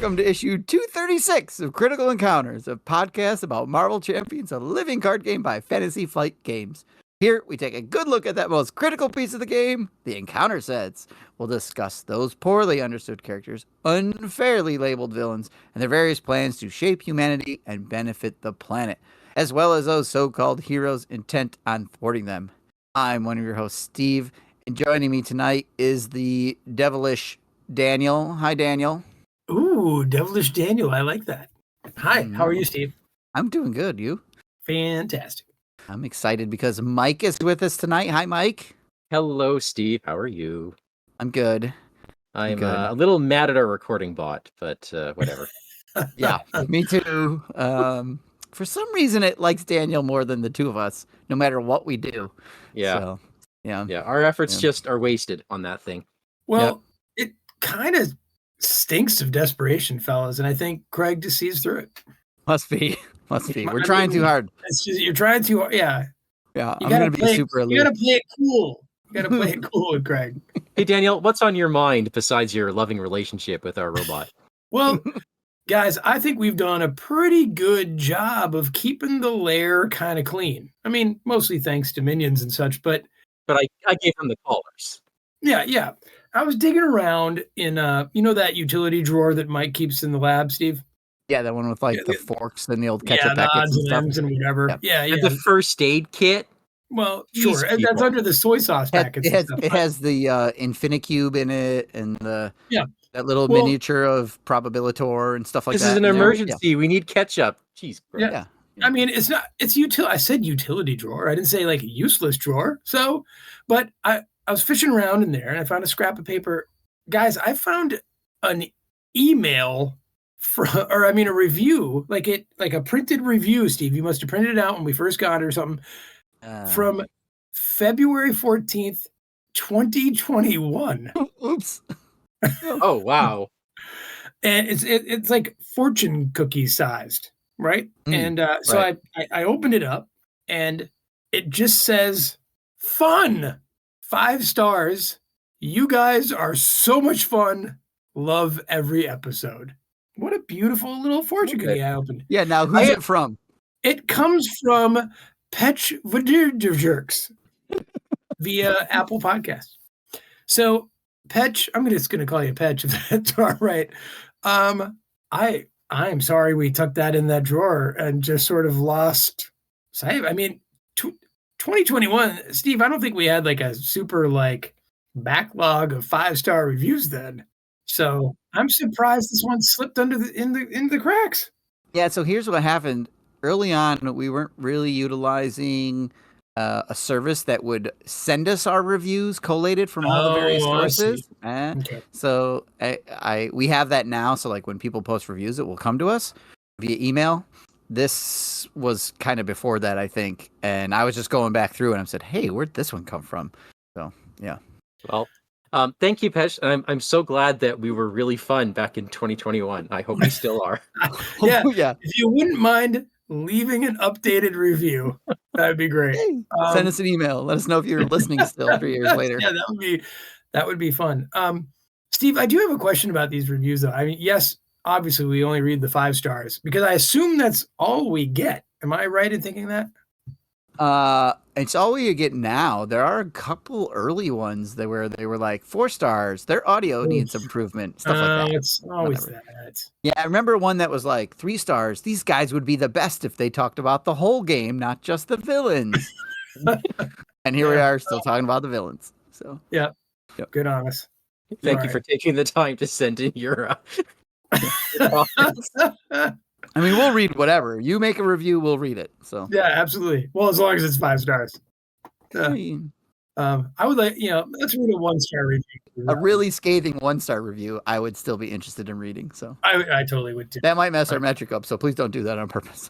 welcome to issue 236 of Critical Encounters, a podcast about Marvel Champions, a living card game by Fantasy Flight Games. Here, we take a good look at that most critical piece of the game, the encounter sets. We'll discuss those poorly understood characters, unfairly labeled villains, and their various plans to shape humanity and benefit the planet, as well as those so-called heroes intent on thwarting them. I'm one of your hosts, Steve, and joining me tonight is the devilish Daniel. Hi, Daniel. Ooh, devilish Daniel. I like that. Hi, how are you, Steve? I'm doing good. You? Fantastic. I'm excited because Mike is with us tonight. Hi, Mike. Hello, Steve. How are you? I'm good. I'm a little mad at our recording bot, but whatever. Yeah, me too. For some reason, it likes Daniel more than the two of us, no matter what we do. Yeah. So, yeah. Our efforts just are wasted on that thing. Well, It kind of stinks of desperation, fellas, and I think Craig just sees through it. Must be. We're trying too hard. It's just you're trying too hard. Yeah. Yeah, I'm going to be super aloof. You got to play it cool. You got to play it cool with Craig. Hey, Daniel, what's on your mind besides your loving relationship with our robot? Well, guys, I think we've done a pretty good job of keeping the lair kind of clean. I mean, mostly thanks to minions and such, but I gave him the colors. Yeah. I was digging around in that utility drawer that Mike keeps in the lab, Steve. Yeah, that one with the forks and the old ketchup packets and stuff. And whatever. Yeah. And the first aid kit. Well, sure. That's under the soy sauce packets. It has the Infinicube in it and that little miniature of Probabilitor and stuff like that. This is an emergency. Yeah. We need ketchup. Jeez. Yeah. I mean, it's not. It's I said utility drawer. I didn't say like a useless drawer. So, but I was fishing around in there and I found a scrap of paper. Guys, I found an email a review, like a printed review, Steve. You must have printed it out when we first got it or something. From February 14th, 2021. Oops. Oh, wow. And it's like fortune cookie sized, right? And so right. I opened it up and it just says, fun, 5 stars. You guys are so much fun. Love every episode. What a beautiful little fortune cookie I opened. Yeah, now who's it from? It comes from Petch Jerks via Apple Podcasts. So Petch, I'm just going to call you Petch if that's all right. I'm sorry we tucked that in that drawer and just sort of lost sight. I mean, 2021, Steve, I don't think we had like a super backlog of 5-star reviews then. So I'm surprised this one slipped under in the cracks. Yeah, so here's what happened. Early on, we weren't really utilizing a service that would send us our reviews collated from all the various sources. Okay. So we have that now. So when people post reviews, it will come to us via email. This was kind of before that, I think. And I was just going back through and I said, hey, where'd this one come from? So, yeah. Well, thank you, Pesh. I'm so glad that we were really fun back in 2021. I hope we still are. Yeah. If you wouldn't mind leaving an updated review, that'd be great. Hey, send us an email. Let us know if you're listening still 3 years later. Yeah, that would be fun. Steve, I do have a question about these reviews, though. I mean, yes, obviously we only read the 5 stars because I assume that's all we get. Am I right in thinking that? It's all we get now. There are a couple early ones they were 4 stars. Their audio needs improvement, stuff like that. It's always that. Yeah, I remember one that was 3 stars. These guys would be the best if they talked about the whole game, not just the villains. And here we are, still talking about the villains. So yep. Good on us. Thank you for taking the time to send in your. I mean, we'll read whatever. You make a review, we'll read it. So yeah, absolutely. Well, as long as it's 5 stars. I would let's read a 1-star review. A really scathing 1-star review, I would still be interested in reading. So I totally would too. That might mess our metric up, so please don't do that on purpose.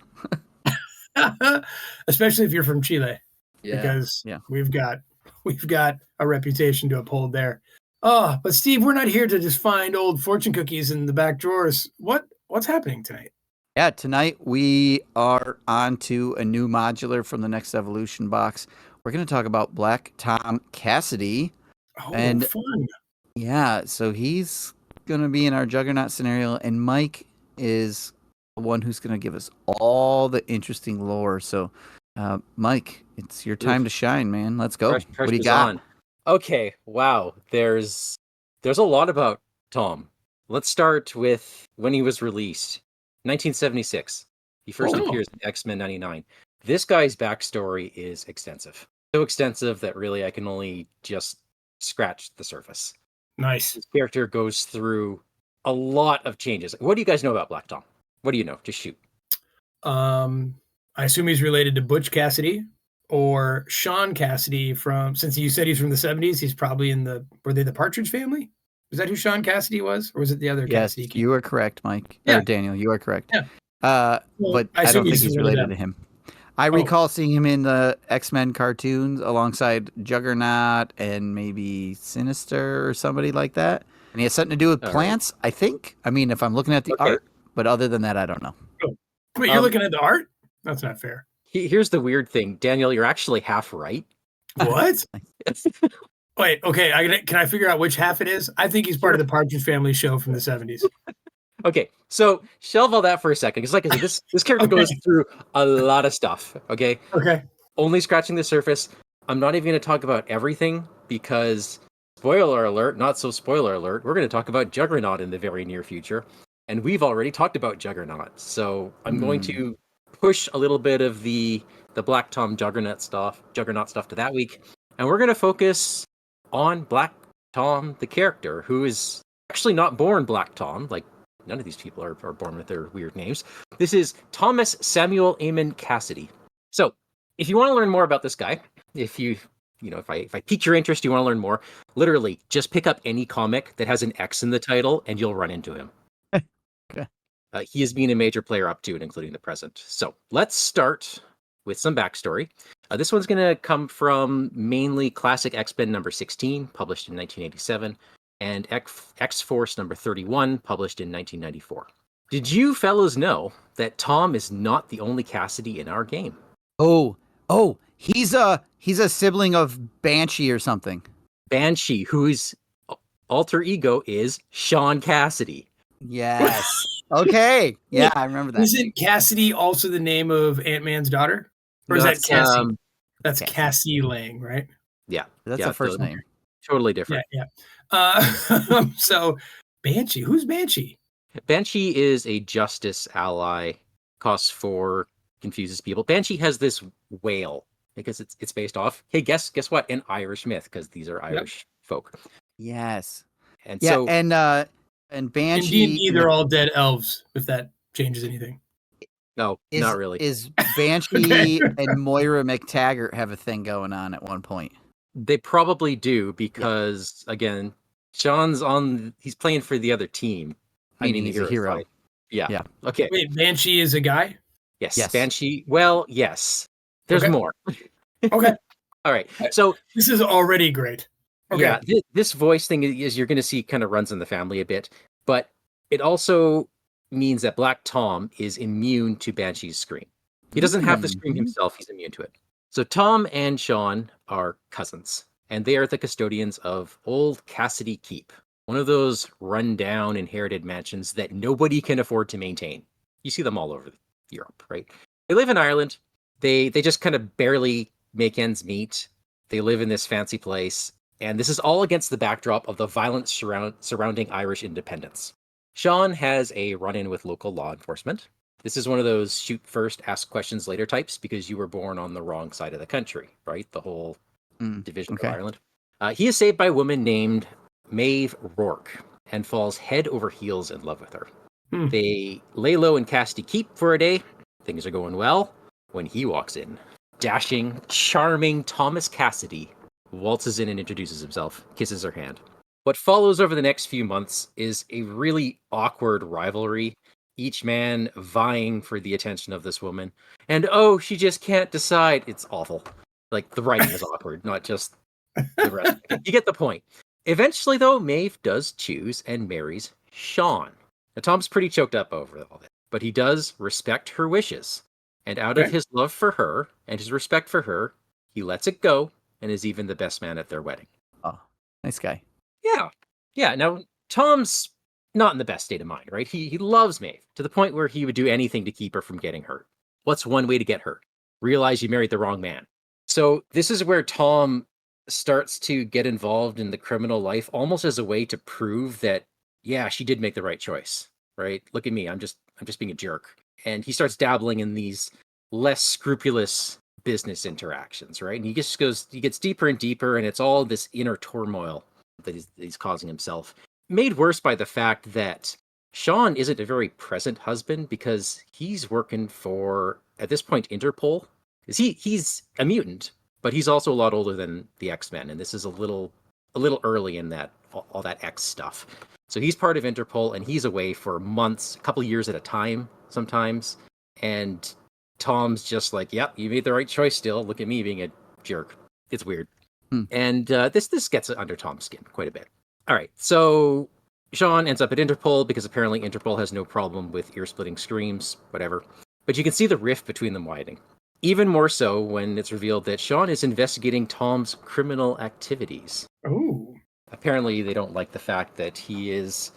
Especially if you're from Chile. Yeah. Because we've got a reputation to uphold there. Oh, but Steve, we're not here to just find old fortune cookies in the back drawers. What's happening tonight? Yeah, tonight we are on to a new modular from the Next Evolution box. We're going to talk about Black Tom Cassidy. Oh, and fun. Yeah, so he's going to be in our Juggernaut scenario, and Mike is the one who's going to give us all the interesting lore. So, Mike, it's your time to shine, man. Let's go. What do you Pressure's got? on. Okay, wow. There's a lot about Tom. Let's start with when he was released, 1976. He first appears in X-Men 99. This guy's backstory is extensive. So extensive that really I can only just scratch the surface. Nice. His character goes through a lot of changes. What do you guys know about Black Tom? What do you know? Just shoot. I assume he's related to Butch Cassidy or Sean Cassidy since you said he's from the 70s, he's probably were they the Partridge Family? Was that who Sean Cassidy was? Or was it the other Yes, Cassidy? you are correct, Mike. Yeah. Or Daniel, you are correct. Yeah. But I don't think he's related to him. I recall seeing him in the X-Men cartoons alongside Juggernaut and maybe Sinister or somebody like that. And he has something to do with plants, I think. I mean, if I'm looking at the art, but other than that, I don't know. Wait, you're looking at the art? That's not fair. Here's the weird thing. Daniel, you're actually half right. What? Wait, okay. Can I figure out which half it is? I think he's part of the Partridge Family show from the 70s. Okay, so shelve all that for a second, because like I said, this character goes through a lot of stuff. Okay. Only scratching the surface. I'm not even going to talk about everything because, spoiler alert, not so spoiler alert, we're going to talk about Juggernaut in the very near future, and we've already talked about Juggernaut. So I'm going to push a little bit of the Black Tom Juggernaut stuff to that week, and we're going to focus on Black Tom, the character, who is actually not born Black Tom. Like, none of these people are born with their weird names. This is Thomas Samuel Amon Cassidy. So, if you want to learn more about this guy, if I pique your interest, you want to learn more, literally just pick up any comic that has an X in the title and you'll run into him. Okay. He has been a major player up to and including the present. So, let's start with some backstory. This one's going to come from mainly Classic X-Men number 16, published in 1987. And X-Force number 31, published in 1994. Did you fellows know that Tom is not the only Cassidy in our game? Oh, he's a sibling of Banshee or something. Banshee, whose alter ego is Sean Cassidy. Yes. Okay. Yeah, I remember that. Isn't Cassidy also the name of Ant-Man's daughter? Or is that Cassie? That's Cassie Lang, right? Yeah. That's the first name. Totally different. Yeah. So Banshee, who's Banshee? Banshee is a justice ally. Costs 4, confuses people. Banshee has this whale because it's based off. Hey, guess what? An Irish myth, because these are Irish folk. Yes. And and Banshee. Indeed, they're all dead elves. If that changes anything. No, not really. Is Banshee and Moira McTaggart have a thing going on at one point? They probably do because again, he's playing for the other team. He's a hero. Side. Yeah. Okay. Wait, Banshee is a guy? Yes. Banshee. Well, yes. There's more. Okay. All right. So this is already great. Okay. Yeah, this voice thing is you're going to see kind of runs in the family a bit, but it also means that Black Tom is immune to Banshee's scream. He doesn't have to scream himself; he's immune to it. So Tom and Sean are cousins, and they are the custodians of Old Cassidy Keep, one of those run-down inherited mansions that nobody can afford to maintain. You see them all over Europe, right? They live in Ireland. They just kind of barely make ends meet. They live in this fancy place, and this is all against the backdrop of the violence surrounding Irish independence. Sean has a run-in with local law enforcement. This is one of those shoot first, ask questions later types because you were born on the wrong side of the country, right? The whole division of Ireland. He is saved by a woman named Maeve Rourke and falls head over heels in love with her. They lay low in Cassidy Keep for a day. Things are going well when he walks in. Dashing, charming Thomas Cassidy waltzes in and introduces himself, kisses her hand. What follows over the next few months is a really awkward rivalry, each man vying for the attention of this woman. And she just can't decide. It's awful. Like, the writing is awkward, not just the rest. You get the point. Eventually, though, Maeve does choose and marries Sean. Now, Tom's pretty choked up over all this, but he does respect her wishes. And out of his love for her and his respect for her, he lets it go and is even the best man at their wedding. Oh, nice guy. Yeah. Now, Tom's not in the best state of mind, right? He loves Maeve to the point where he would do anything to keep her from getting hurt. What's one way to get hurt? Realize you married the wrong man. So this is where Tom starts to get involved in the criminal life almost as a way to prove that, yeah, she did make the right choice, right? Look at me, I'm just being a jerk. And he starts dabbling in these less scrupulous business interactions, right? And he gets deeper and deeper, and it's all this inner turmoil that he's causing himself. Made worse by the fact that Sean isn't a very present husband because he's working for, at this point, Interpol. He's a mutant, but he's also a lot older than the X-Men, and this is a little early in that all that X stuff. So he's part of Interpol, and he's away for months, a couple years at a time sometimes. And Tom's just like, "Yep, you made the right choice. Still, look at me being a jerk." It's weird, and this gets under Tom's skin quite a bit. All right, so Sean ends up at Interpol because apparently Interpol has no problem with ear-splitting screams, whatever. But you can see the rift between them widening. Even more so when it's revealed that Sean is investigating Tom's criminal activities. Oh. Apparently they don't like the fact that he is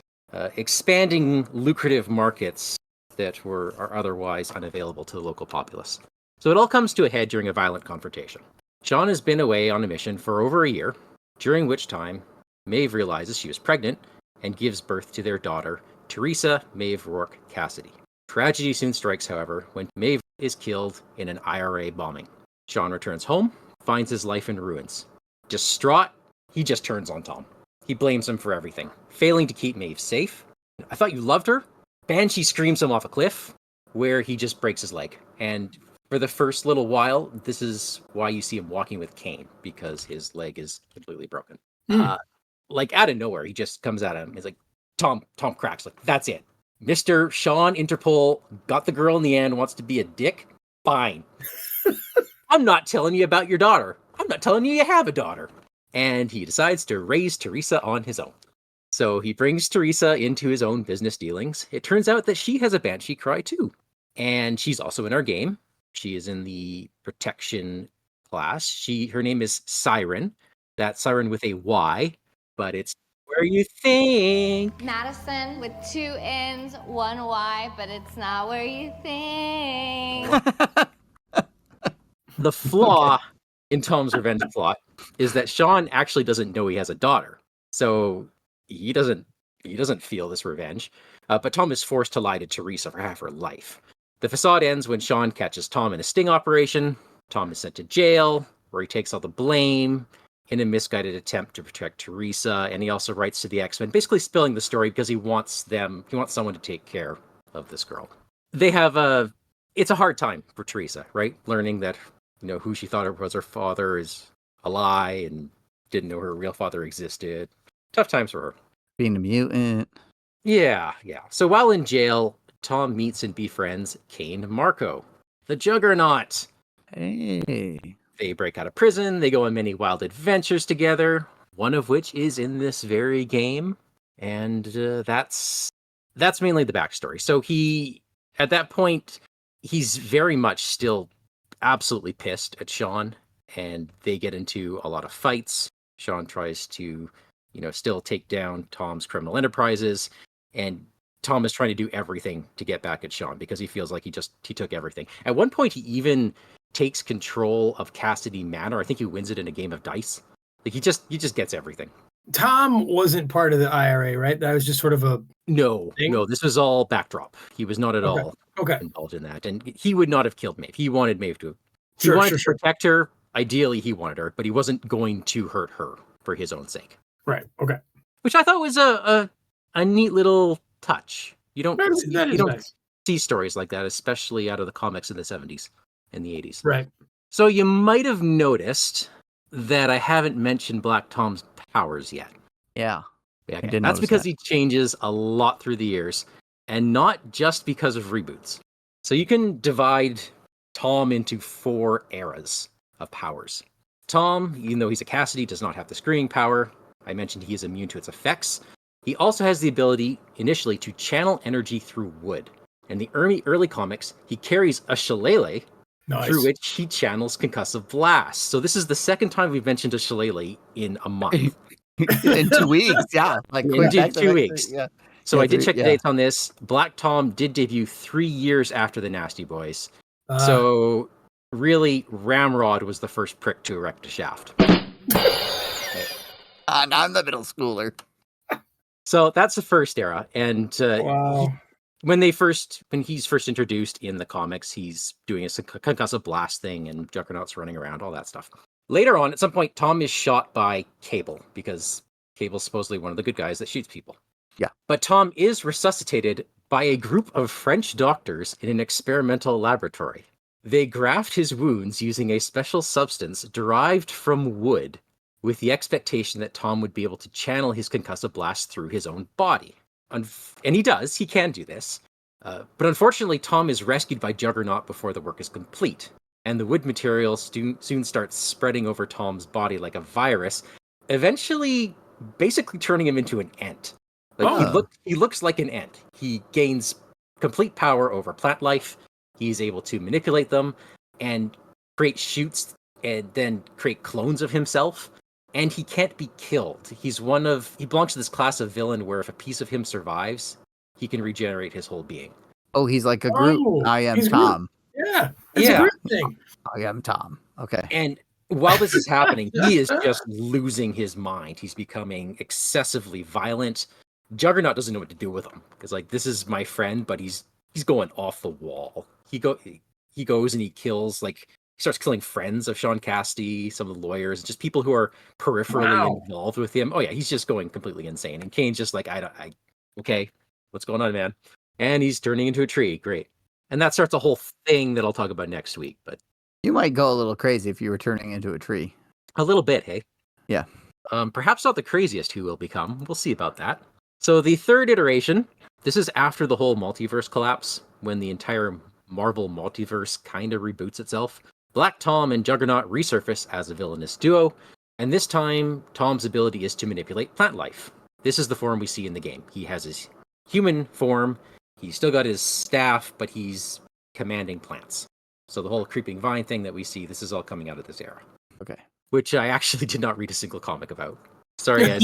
expanding lucrative markets that are otherwise unavailable to the local populace. So it all comes to a head during a violent confrontation. Sean has been away on a mission for over a year, during which time Maeve realizes she was pregnant and gives birth to their daughter, Teresa Maeve Rourke Cassidy. Tragedy soon strikes, however, when Maeve is killed in an IRA bombing. Sean returns home, finds his life in ruins. Distraught, he just turns on Tom. He blames him for everything, failing to keep Maeve safe. "I thought you loved her?" Banshee screams him off a cliff, where he just breaks his leg. And for the first little while, this is why you see him walking with cane, because his leg is completely broken. Like out of nowhere, he just comes at him. He's like, Tom cracks, like, "That's it. Mr. Sean Interpol got the girl in the end, wants to be a dick? Fine. I'm not telling you about your daughter. I'm not telling you have a daughter." And he decides to raise Teresa on his own. So he brings Teresa into his own business dealings. It turns out that she has a Banshee cry too. And she's also in our game. She is in the protection class. Her name is Siren. That's Siren with a Y, but it's where you think. Madison with 2 N's, 1 Y, but it's not where you think. The flaw in Tom's revenge plot is that Sean actually doesn't know he has a daughter. So he doesn't feel this revenge. But Tom is forced to lie to Teresa for half her life. The facade ends when Sean catches Tom in a sting operation. Tom is sent to jail, where he takes all the blame in a misguided attempt to protect Teresa, and he also writes to the X-Men, basically spilling the story because he wants someone to take care of this girl. It's a hard time for Teresa, right? Learning that, who she thought was her father is a lie and didn't know her real father existed. Tough times for her. Being a mutant. Yeah. So while in jail, Tom meets and befriends Kane Marco, the Juggernaut. Hey. They break out of prison, they go on many wild adventures together, one of which is in this very game, and that's mainly the backstory. So at that point, he's very much still absolutely pissed at Sean, and they get into a lot of fights. Sean tries to, still take down Tom's criminal enterprises, and Tom is trying to do everything to get back at Sean because he feels like he took everything. At one point, he even takes control of Cassidy Manor. I think he wins it in a game of dice. Like he just gets everything. Tom wasn't part of the IRA, right? That was just sort of a no. thing? No, this was all backdrop. He was not at all involved in that, and he would not have killed Maeve. He wanted Maeve to. He wanted to protect her. Ideally, he wanted her, but he wasn't going to hurt her for his own sake. Right. Okay. Which I thought was a neat little touch. You don't nice. see stories like that, especially out of the comics in the 70s and the 80s. Right. So you might have noticed that I haven't mentioned Black Tom's powers yet. Yeah. Okay. That's because he changes a lot through the years, and not just because of reboots. So you can divide Tom into 4 eras of powers. Tom, even though he's a Cassidy, does not have the screaming power. I mentioned he is immune to its effects. He also has the ability, initially, to channel energy through wood. In the early comics, he carries a shillelagh through which he channels concussive blasts. So this is the second time we've mentioned a shillelagh in a month. In 2 weeks, yeah. Like in 2 weeks. Yeah. So Yeah, I did check the yeah. dates on this. Black Tom did debut 3 years after the Nasty Boys. Uh, So really, Ramrod was the first prick to erect a shaft. And I'm the middle schooler. So that's the first era, and wow. when he's first introduced in the comics, he's doing a concussive blast thing, and Juggernaut's running around, all that stuff. Later on, at some point, Tom is shot by Cable because Cable's supposedly one of the good guys that shoots people. Yeah. But Tom is resuscitated by a group of French doctors in an experimental laboratory. They graft his wounds using a special substance derived from wood, with the expectation that Tom would be able to channel his concussive blast through his own body. And he does, he can do this. But unfortunately, Tom is rescued by Juggernaut before the work is complete, and the wood material soon starts spreading over Tom's body like a virus, eventually basically turning him into an ant. He looks like an ant. He gains complete power over plant life. He's able to manipulate them and create shoots and then create clones of himself. And he can't be killed. He belongs to this class of villain where if a piece of him survives, he can regenerate his whole being. Oh, he's like a Groot. I am he's Tom. Groot. Yeah, it's a Groot thing. I am Tom. Okay. And while this is happening, he is just losing his mind. He's becoming excessively violent. Juggernaut doesn't know what to do with him because, like, this is my friend, but he's going off the wall. He goes and he kills, like, he starts killing friends of Sean Cassidy, some of the lawyers, just people who are peripherally involved with him. Oh yeah, he's just going completely insane. And Kane's just like, okay, what's going on, man? And he's turning into a tree. Great. And that starts a whole thing that I'll talk about next week. But you might go a little crazy if you were turning into a tree. A little bit, hey? Yeah. Perhaps not the craziest who will become. We'll see about that. So the third iteration, this is after the whole multiverse collapse, when the entire Marvel multiverse kind of reboots itself. Black Tom and Juggernaut resurface as a villainous duo, and this time, Tom's ability is to manipulate plant life. This is the form we see in the game. He has his human form, he's still got his staff, but he's commanding plants. So the whole creeping vine thing that we see, this is all coming out of this era. Okay. Which I actually did not read a single comic about. Sorry, guys.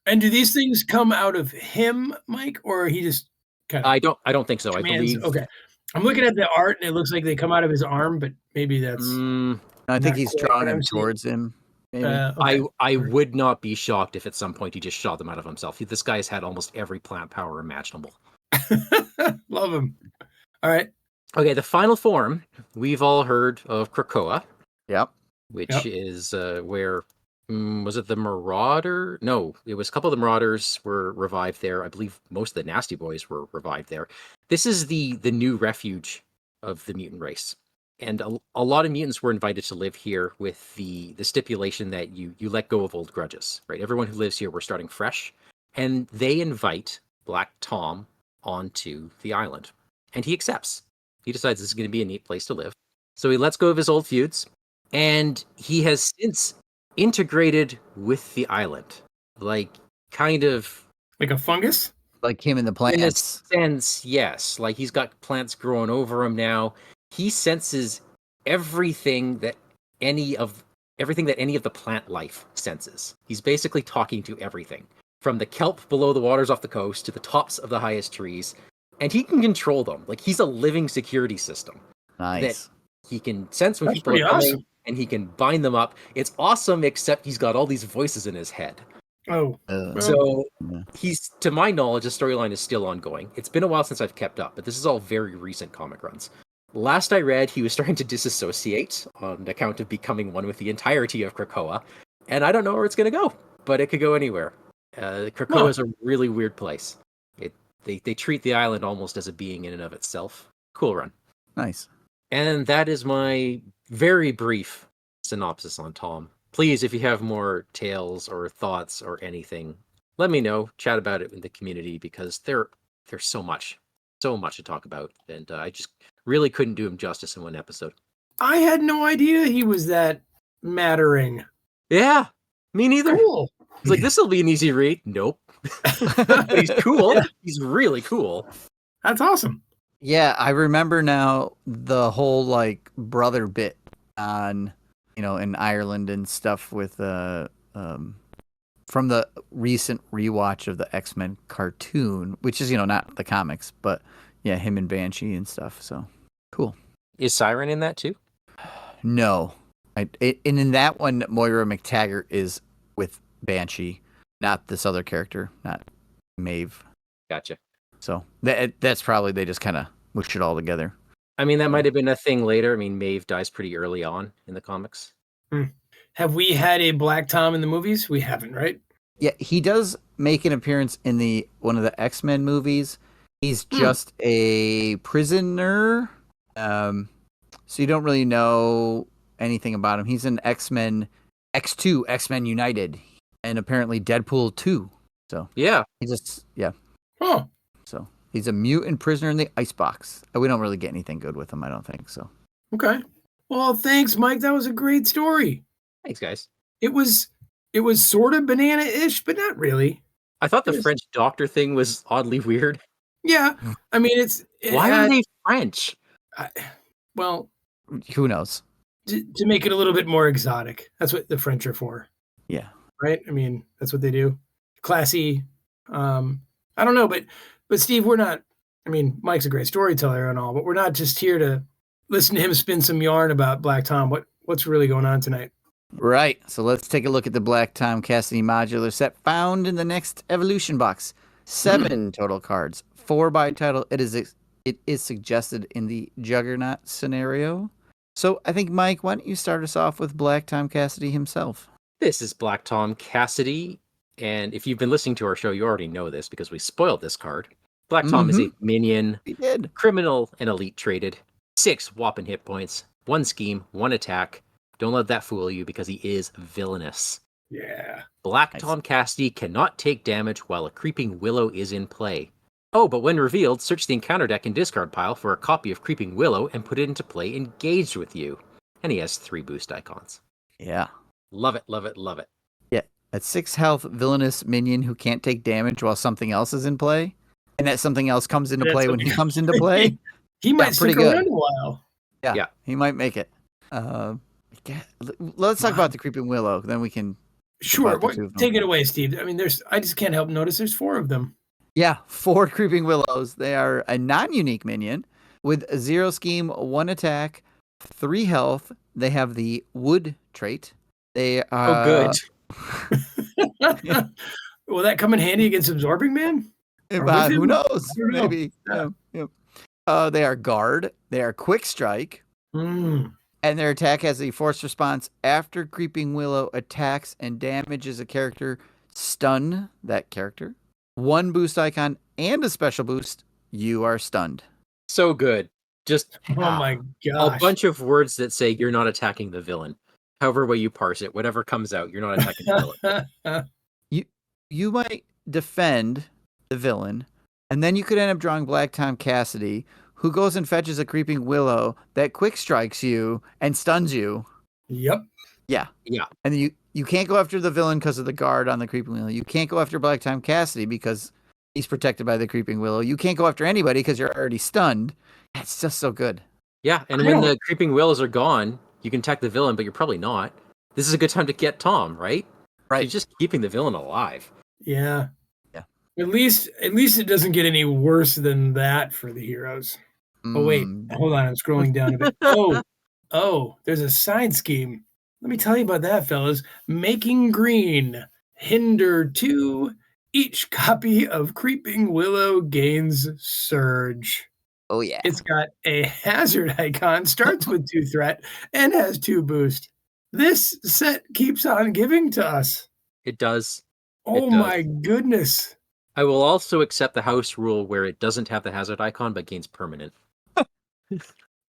And do these things come out of him, Mike, or he just kind of... I don't think so. commands? I believe... Okay. I'm looking at the art, and it looks like they come out of his arm, but maybe that's... I think he's drawing him towards him. Maybe. Okay. I would not be shocked if at some point he just shot them out of himself. This guy's had almost every plant power imaginable. Love him. All right. Okay, the final form, we've all heard of Krakoa. Yep. Which is where... was it the Marauder? No, it was a couple of the Marauders were revived there. I believe most of the Nasty Boys were revived there. This is the new refuge of the mutant race. And a lot of mutants were invited to live here with the stipulation that you let go of old grudges, right? Everyone who lives here, we're starting fresh. And they invite Black Tom onto the island. And he accepts. He decides this is going to be a neat place to live. So he lets go of his old feuds. And he has since integrated with the island. Like, kind of... Like a fungus? Like him in the plants. In a sense, yes. Like, he's got plants growing over him now. He senses everything that any of the plant life senses. He's basically talking to everything. From the kelp below the waters off the coast to the tops of the highest trees. And he can control them. Like, he's a living security system. Nice. That he can sense when That's people are pretty coming. awesome. And he can bind them up. It's awesome, except he's got all these voices in his head. Oh. So he's, to my knowledge, the storyline is still ongoing. It's been a while since I've kept up, but this is all very recent comic runs. Last I read, he was starting to disassociate on account of becoming one with the entirety of Krakoa. And I don't know where it's going to go, but it could go anywhere. Krakoa is a really weird place. They treat the island almost as a being in and of itself. Cool run. Nice. And that is my very brief synopsis on Tom. Please, if you have more tales or thoughts or anything, let me know. Chat about it in the community because there's so much to talk about. And I just really couldn't do him justice in one episode. I had no idea he was that mattering. Yeah, me neither. Cool. It's like, this will be an easy read. Nope. But he's cool. He's really cool. That's awesome. Yeah, I remember now the whole like brother bit on, in Ireland and stuff with from the recent rewatch of the X-Men cartoon, which is, not the comics, but yeah, him and Banshee and stuff. So cool. Is Siren in that too? No. And in that one, Moira McTaggart is with Banshee, not this other character, not Maeve. Gotcha. So that's probably they just kind of mushed it all together. I mean, that might have been a thing later. I mean, Maeve dies pretty early on in the comics. Have we had a Black Tom in the movies? We haven't, right? Yeah, he does make an appearance in one of the X-Men movies. He's just a prisoner, so you don't really know anything about him. He's in X-Men X2, X-Men United, and apparently Deadpool 2. So yeah, Oh, so he's a mutant prisoner in the icebox. We don't really get anything good with him, I don't think so. okay. Well, thanks, Mike. That was a great story. thanks, guys. It was sort of banana-ish, but not really. I thought the French doctor thing was oddly weird. Yeah, I mean, Why are they French? Well, Who knows? to make it a little bit more exotic. That's what the French are for. Yeah. Right? I mean, that's what they do. Classy. I don't know, but Steve, we're not. I mean, Mike's a great storyteller and all, but we're not just here to listen to him spin some yarn about Black Tom. What's really going on tonight? Right. So let's take a look at the Black Tom Cassidy modular set found in the next evolution box. 7 total cards, 4 by title. It is suggested in the Juggernaut scenario. So I think, Mike, why don't you start us off with Black Tom Cassidy himself? This is Black Tom Cassidy, and if you've been listening to our show, you already know this because we spoiled this card. Black Tom is a minion, We did. criminal and elite traded, 6 whopping hit points, 1 scheme, 1 attack. Don't let that fool you because he is villainous. Yeah. Black Nice. Tom Cassidy cannot take damage while a Creeping Willow is in play. Oh, but when revealed, search the encounter deck and discard pile for a copy of Creeping Willow and put it into play engaged with you. And he has 3 boost icons. Yeah. Love it, love it, love it. Yeah. At 6 health, villainous minion who can't take damage while something else is in play. And that something else comes into play when he comes into play. He might pretty stick good. around a while. Yeah. He might make it. Let's talk about the Creeping Willow. Then we can. Sure. about the two of them. Take it away, Steve. I mean, I just can't help notice there's 4 of them. Yeah, 4 Creeping Willows. They are a non-unique minion with 0 scheme, 1 attack, 3 health. They have the wood trait. They are good. Will that come in handy against Absorbing Man? Or with who him? knows? I don't know. Maybe. Yeah. They are guard. They are quick strike. Mm. And their attack has a force response after Creeping Willow attacks and damages a character. Stun that character. 1 boost icon and a special boost. You are stunned. So good. Just Oh my a gosh. bunch of words that say you're not attacking the villain. However way you parse it, whatever comes out, you're not attacking the villain. You might defend the villain, and then you could end up drawing Black Tom Cassidy, who goes and fetches a Creeping Willow that quick strikes you and stuns you. Yep. Yeah. Yeah. And then you can't go after the villain because of the guard on the Creeping Willow. You can't go after Black Tom Cassidy because he's protected by the Creeping Willow. You can't go after anybody because you're already stunned. It's just so good. Yeah, and when the Creeping Willows are gone, you can attack the villain, but you're probably not. This is a good time to get Tom, right? Right. You're just keeping the villain alive. Yeah. Yeah. At least it doesn't get any worse than that for the heroes. Oh wait, hold on, I'm scrolling down a bit. Oh, there's a side scheme. Let me tell you about that, fellas. Making green. Hinder 2. Each copy of Creeping Willow gains Surge. Oh, yeah. It's got a hazard icon, starts with 2 threat, and has 2 boost. This set keeps on giving to us. It does. Oh It does. my goodness. I will also accept the house rule where it doesn't have the hazard icon, but gains permanent.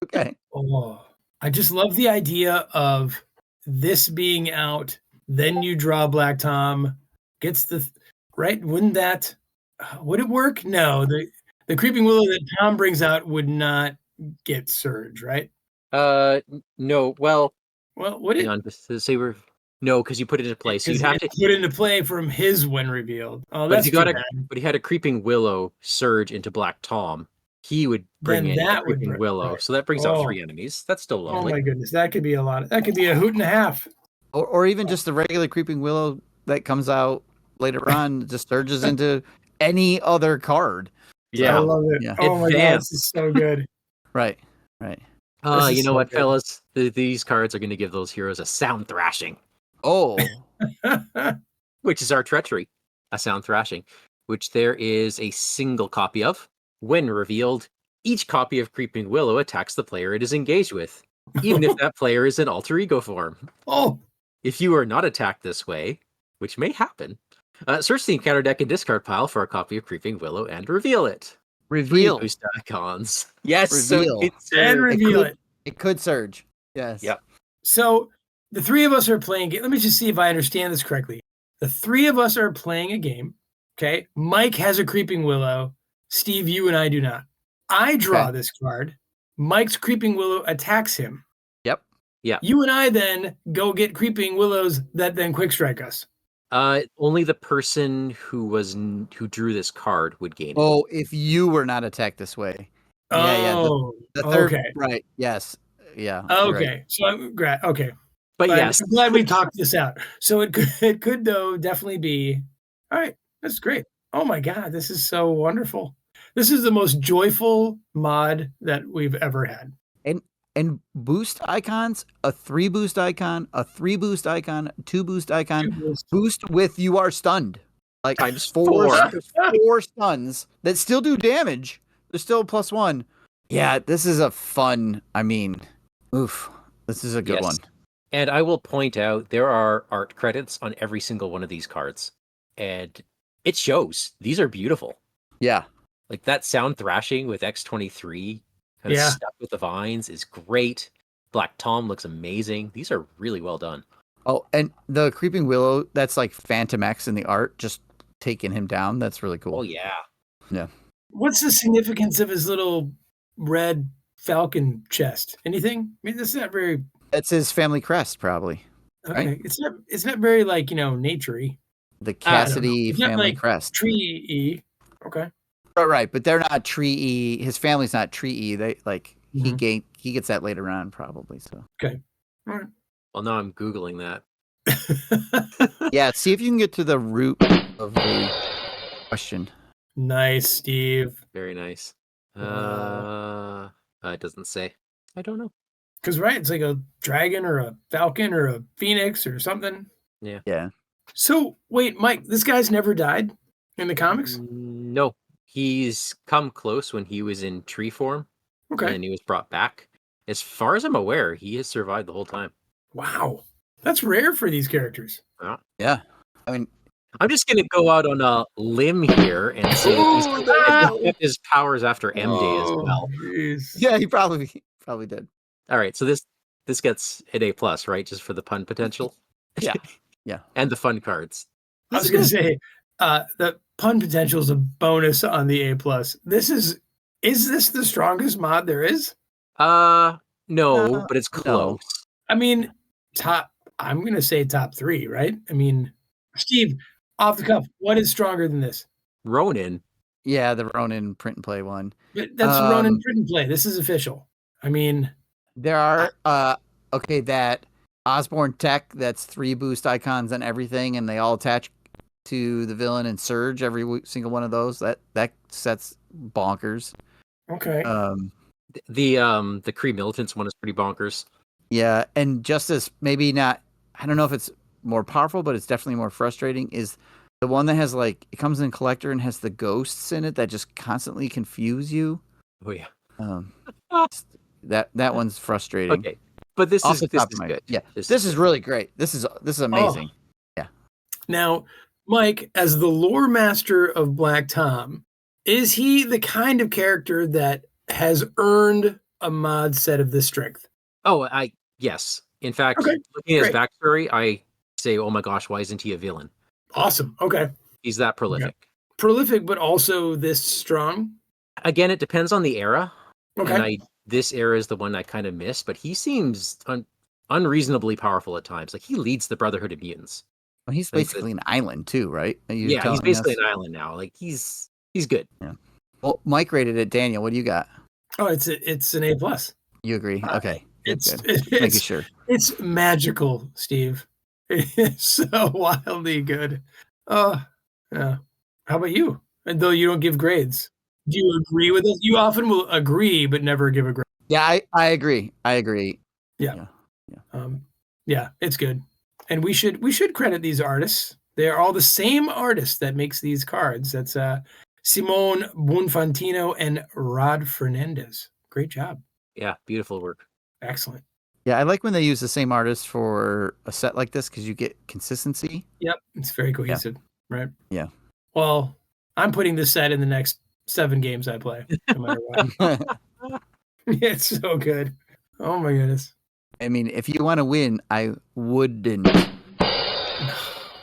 Okay. Oh, I just love the idea of this being out. Then you draw Black Tom, gets the right. Wouldn't that would it work? No, the Creeping Willow that Tom brings out would not get Surge, right? No. Well, Would hang it? on. Just to say no, because you put it into play, so you'd have to. Put into play from his when revealed. Oh, But that's if you got too a, bad. but he had a Creeping Willow surge into Black Tom, he would bring Then in a that would Creeping bring- Willow, right. so that brings out Oh. 3 enemies. That's still Oh lovely. my goodness, that could be a lot. That could be a hoot and a half. Or even just the regular Creeping Willow that comes out later on just surges into any other card. I love it. Yeah. Oh my god, Advanced. this is so good. Right. This is You know so what, good. fellas? These cards are going to give those heroes a sound thrashing, Oh, which is our treachery. A sound thrashing, which there is a single copy of. When revealed, each copy of Creeping Willow attacks the player it is engaged with, even if that player is in alter ego form. Oh, If you are not attacked this way, which may happen, search the encounter deck and discard pile for a copy of Creeping Willow and reveal it. reveal. Free boost icons. Yes, so Reveal. it's and reveal it. It could surge. Yes. Yep. So the three of us are playing. Let me just see if I understand this correctly. The three of us are playing a game. Okay. Mike has a Creeping Willow. Steve, you and I do not. I draw this card. Mike's Creeping Willow attacks him. Yep. Yeah. You and I then go get Creeping Willows that then quick strike us. Only the person who drew this card would gain it. Oh, if you were not attacked this way. Oh, The third, okay. Right. Yes. Yeah. you're Okay. right. So I'm glad. Okay. But I'm yes, glad we talked this out. So it could though definitely be. All right. That's great. Oh my God. This is so wonderful. This is the most joyful mod that we've ever had. And boost icons, a 3 boost icon, a 3 boost icon, 2 boost icon, boost with you are stunned. Like Times 4 stuns that still do damage. They're still +1. Yeah, this is a fun. I mean, oof. This is a good one. And I will point out there are art credits on every single one of these cards, and it shows. These are beautiful. Yeah. Like that sound thrashing with X23 kind of stuck with the vines is great. Black Tom looks amazing. These are really well done. Oh, and the Creeping Willow, that's like Phantom X in the art, just taking him down. That's really cool. Oh, yeah. Yeah. What's the significance of his little red falcon chest? Anything? I mean, this is not very. That's his family crest, probably. Okay, Right? It's not very like naturey. The Cassidy It's not family like crest. Tree-y. Okay. Right, but they're not tree-y. His family's not tree-y. They like he gets that later on, probably. So Okay. All right. Well, now I'm Googling that. yeah, see if you can get to the root of the question. Nice, Steve. Very nice. Wow. It doesn't say. I don't know. Because it's like a dragon or a falcon or a phoenix or something. Yeah. So wait, Mike, this guy's never died in the comics? No. He's come close when he was in tree form. Okay. And he was brought back. As far as I'm aware, he has survived the whole time. Wow. That's rare for these characters. Yeah. I mean, I'm just going to go out on a limb here and say he's kept his powers after M Day as well. Geez. yeah, he probably did. All right, so this gets an A+, right? Just for the pun potential? Yeah. Yeah. And the fun cards. I was going to say, the pun potential is a bonus on the A+. Is this the strongest mod there is? No, but it's close. No. I mean, I'm going to say top 3, right? I mean, Steve, off the cuff, what is stronger than this? Ronin. Yeah, the Ronin print and play one. But that's Ronin print and play. This is official. I mean, There are that Osborne tech that's 3 boost icons and everything, and they all attach to the villain and surge every single one of those. That sets bonkers. okay. The Kree Militants one is pretty bonkers. Yeah, and Justice, maybe not. I don't know if it's more powerful, but it's definitely more frustrating. Is the one that has it comes in collector and has the ghosts in it that just constantly confuse you. Oh yeah. That one's frustrating. Okay, but this is good. Yeah, this is really great. This is amazing. Yeah. Now, Mike, as the lore master of Black Tom, is he the kind of character that has earned a mod set of this strength? Oh, yes. In fact, looking at his backstory, I say, oh my gosh, why isn't he a villain? Awesome. Okay. He's that prolific. Okay. Prolific, but also this strong? Again, it depends on the era. Okay. And this era is the one I kind of miss, but he seems unreasonably powerful at times. Like he leads the Brotherhood of Mutants. Well, he's basically an island too, right? Yeah, he's basically an island now. Like he's good. Yeah. Well, Mike rated it. Daniel, what do you got? Oh, it's an A+. You agree? Okay. Making It's sure. It's magical, Steve. It is so wildly good. Yeah. How about you? And though you don't give grades, do you agree with us? You often will agree, but never give a grade. Yeah, I agree. I agree. Yeah. Yeah, it's good. And we should credit these artists. They are all the same artist that makes these cards. That's Simone Bonfantino and Rod Fernandez. Great job. Yeah, beautiful work. Excellent. Yeah, I like when they use the same artist for a set like this because you get consistency. Yep, it's very cohesive, right? Yeah. Well, I'm putting this set in the next 7 games I play, no matter what. It's so good. Oh my goodness. I mean, if you want to win, I wouldn't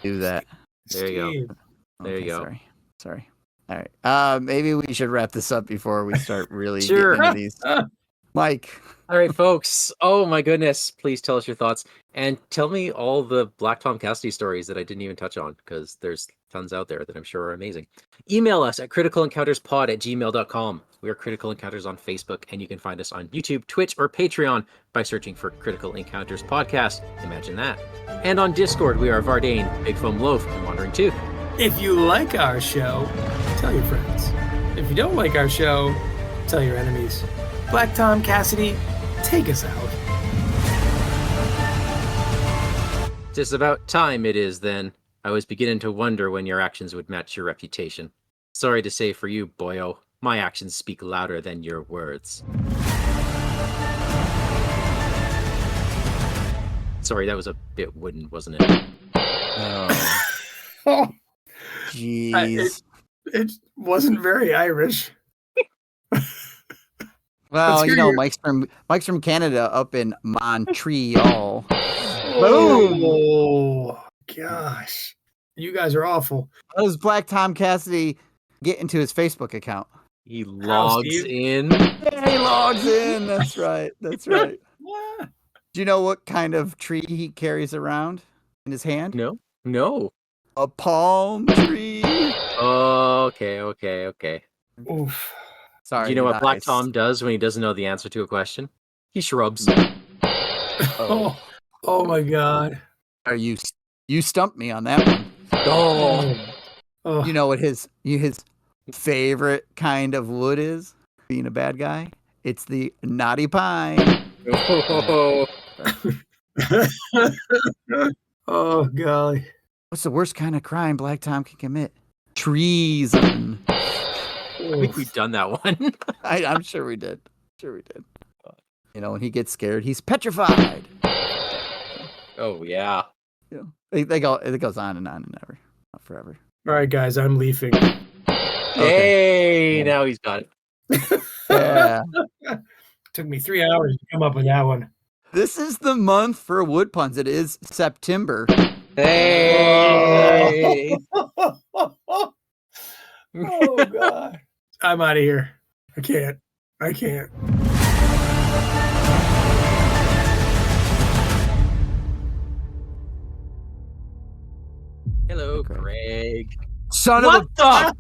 do that. There you go. Steve. There you go. Sorry. All right. Maybe we should wrap this up before we start really Sure. getting into these. Mike. All right, folks. Oh my goodness. Please tell us your thoughts and tell me all the Black Tom Cassidy stories that I didn't even touch on because there's tons out there that I'm sure are amazing. Email us at criticalencounterspod@gmail.com. We are Critical Encounters on Facebook, and you can find us on YouTube, Twitch, or Patreon by searching for Critical Encounters Podcast. Imagine that. And on Discord, we are Vardane, Big Foam Loaf, and Wandering Tooth. If you like our show, tell your friends. If you don't like our show, tell your enemies. Black Tom Cassidy, take us out. Just about time it is then. I was beginning to wonder when your actions would match your reputation. Sorry to say for you, boyo, my actions speak louder than your words. Sorry, that was a bit wooden, wasn't it? Oh, Oh, jeez. it wasn't very Irish. Well, let's you hear know, your- Mike's from Canada, up in Montreal. Boom! Oh, gosh. You guys are awful. How does Black Tom Cassidy get into his Facebook account? He logs Steve? in. Yeah, he logs in. That's right. That's right. What? Do you know what kind of tree he carries around in his hand? No. A palm tree. Okay. Oof. Sorry. Do you know what guys. Black Tom does when he doesn't know the answer to a question? He shrubs. Oh, oh my God. Are you stumped me on that one. Oh. You know what his favorite kind of wood is? Being a bad guy? It's the knotty pine. Oh, golly. What's the worst kind of crime Black Tom can commit? Treason. I think we've done that one. I'm sure we did. You know, when he gets scared, he's petrified. Oh yeah. You know, it goes on and never, not forever. All right, guys, I'm leafing. Hey, now he's got it. Yeah. Took me 3 hours to come up with that one. This is the month for wood puns. It is September. Hey. Oh, God. I'm out of here. I can't. Hello, Craig. Son What of a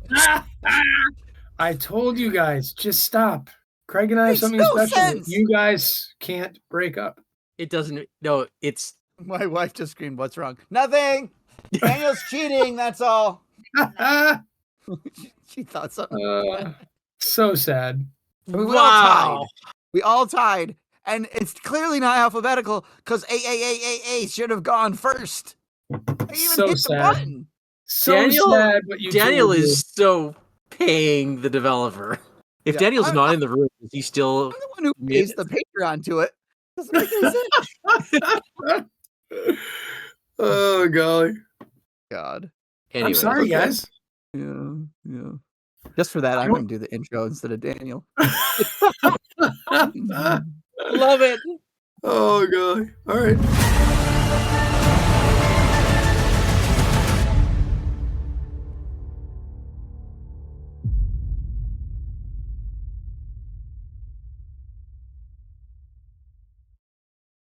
I told you guys, just stop. Craig and I have Makes something no special. sense. You guys can't break up. It doesn't. No, it's. My wife just screamed, "What's wrong?" Nothing. Daniel's cheating. That's all. She thought something. So sad. We all tied. And it's clearly not alphabetical because A should have gone first. I even So hit the sad. button. So Daniel- sad. What you Daniel two is so paying the developer. If Yeah, Daniel's I'm- not in the room, is he still? I'm the one who pays the Patreon to it. Doesn't make any sense. do. Oh golly. God. Anyway, I'm sorry, okay. guys. Yeah. Just for that, I'm going to do the intro instead of Daniel. love it. Oh golly. All right.